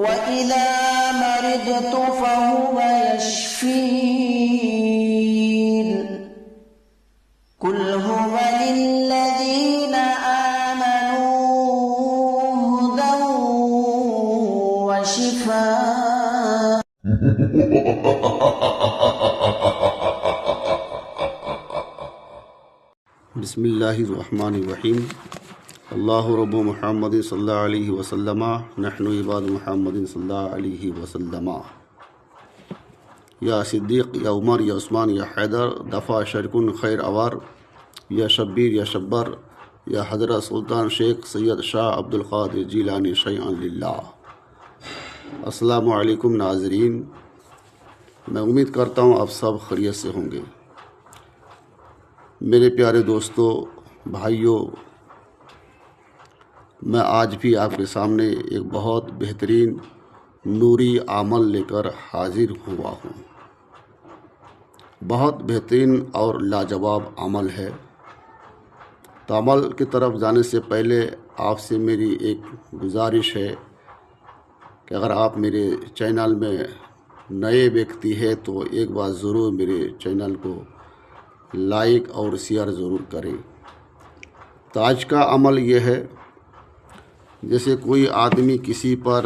وَإِذَا مَرِضْتُ فَهُوَ يَشْفِينِ قُلْ هُوَ لِلَّذِينَ آمَنُوا هُدًى وَشِفَاءٌ بسم اللہ الرحمن الرحیم اللہ رب محمد صلی اللہ علیہ وسلم نحن عباد محمد صلی اللہ علیہ وسلم یا صدیق یا عمر یا عثمان یا حیدر دفع شرکن خیر اوار یا شبیر یا شبر یا حضرت سلطان شیخ سید شاہ عبد القادر جیلانی شیئا للہ۔ السلام علیکم ناظرین، میں امید کرتا ہوں آپ سب خیریت سے ہوں گے۔ میرے پیارے دوستو، بھائیوں، میں آج بھی آپ کے سامنے ایک بہت بہترین نوری عمل لے کر حاضر ہوا ہوں۔ بہت بہترین اور لاجواب عمل ہے۔ تو عمل کی طرف جانے سے پہلے آپ سے میری ایک گزارش ہے کہ اگر آپ میرے چینل میں نئے ویکتی ہیں تو ایک بار ضرور میرے چینل کو لائک اور شیئر ضرور کریں۔ تو آج کا عمل یہ ہے، جیسے کوئی آدمی کسی پر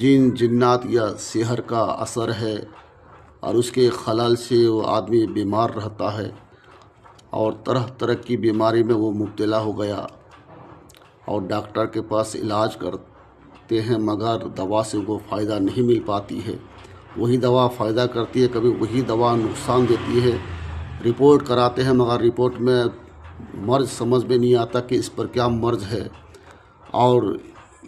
جن جنات یا سحر کا اثر ہے اور اس کے خلل سے وہ آدمی بیمار رہتا ہے اور طرح طرح کی بیماری میں وہ مبتلا ہو گیا اور ڈاکٹر کے پاس علاج کرتے ہیں مگر دوا سے وہ فائدہ نہیں مل پاتی ہے۔ وہی دوا فائدہ کرتی ہے، کبھی وہی دوا نقصان دیتی ہے۔ رپورٹ کراتے ہیں مگر رپورٹ میں مرض سمجھ میں نہیں آتا کہ اس پر کیا مرض ہے۔ اور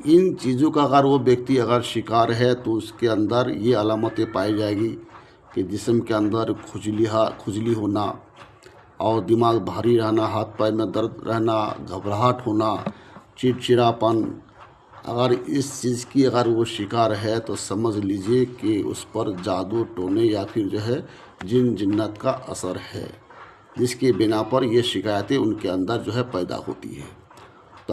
ان چیزوں کا اگر وہ ویکتی اگر شکار ہے تو اس کے اندر یہ علامتیں پائی جائے گی کہ جسم کے اندر کھجلی ہونا اور دماغ بھاری رہنا، ہاتھ پیر میں درد رہنا، گھبراہٹ ہونا، چڑچڑاپن۔ اگر اس چیز کی اگر وہ شکار ہے تو سمجھ لیجئے کہ اس پر جادو ٹونے یا پھر جو ہے جن جنات کا اثر ہے، جس کی بنا پر یہ شکایتیں ان کے اندر جو ہے پیدا ہوتی ہے۔ تو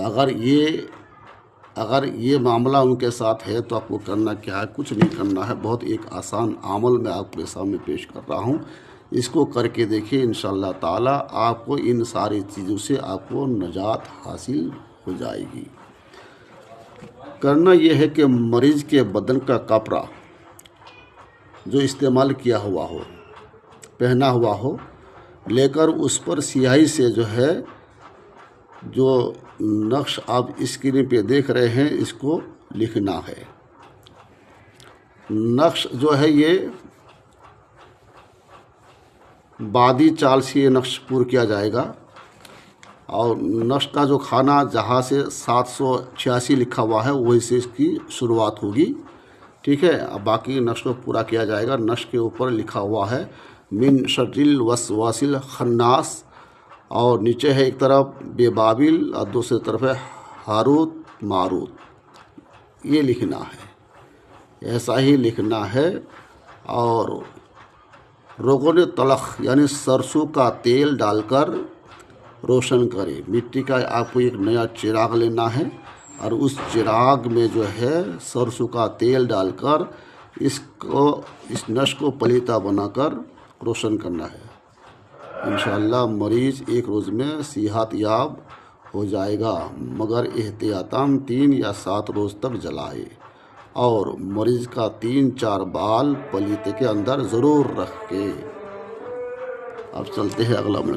اگر یہ معاملہ ان کے ساتھ ہے تو آپ کو کرنا کیا ہے؟ کچھ نہیں کرنا ہے، بہت ایک آسان عمل میں آپ کے سامنے پیش کر رہا ہوں۔ اس کو کر کے دیکھیں، انشاءاللہ تعالی آپ کو ان ساری چیزوں سے آپ کو نجات حاصل ہو جائے گی۔ کرنا یہ ہے کہ مریض کے بدن کا کپڑا جو استعمال کیا ہوا ہو، پہنا ہوا ہو، لے کر اس پر سیاہی سے جو ہے جو نقش آپ اسکرین پہ دیکھ رہے ہیں اس کو لکھنا ہے۔ نقش جو ہے یہ بادی چال سے یہ نقش پور کیا جائے گا اور نقش کا جو کھانا جہاں سے 786 لکھا ہوا ہے وہیں سے اس کی شروعات ہوگی، ٹھیک ہے۔ اب باقی نقش کو پورا کیا جائے گا۔ نقش کے اوپر لکھا ہوا ہے من شر الوسواس الخناس، اور نیچے ہے ایک طرف بے بابل اور دوسری طرف ہے ہاروت ماروت۔ یہ لکھنا ہے، ایسا ہی لکھنا ہے۔ اور روغن تلخ یعنی سرسوں کا تیل ڈال کر روشن کرے۔ مٹی کا آپ کو ایک نیا چراغ لینا ہے اور اس چراغ میں جو ہے سرسوں کا تیل ڈال کر اس نقش کو پلیتا بنا کر روشن کرنا ہے۔ انشاءاللہ مریض ایک روز میں صحت یاب ہو جائے گا، مگر احتیاطاً 3 یا 7 روز تک جلائے اور مریض کا 3-4 بال پلیتے کے اندر ضرور رکھ کے۔ اب چلتے ہیں اگلا عمل کی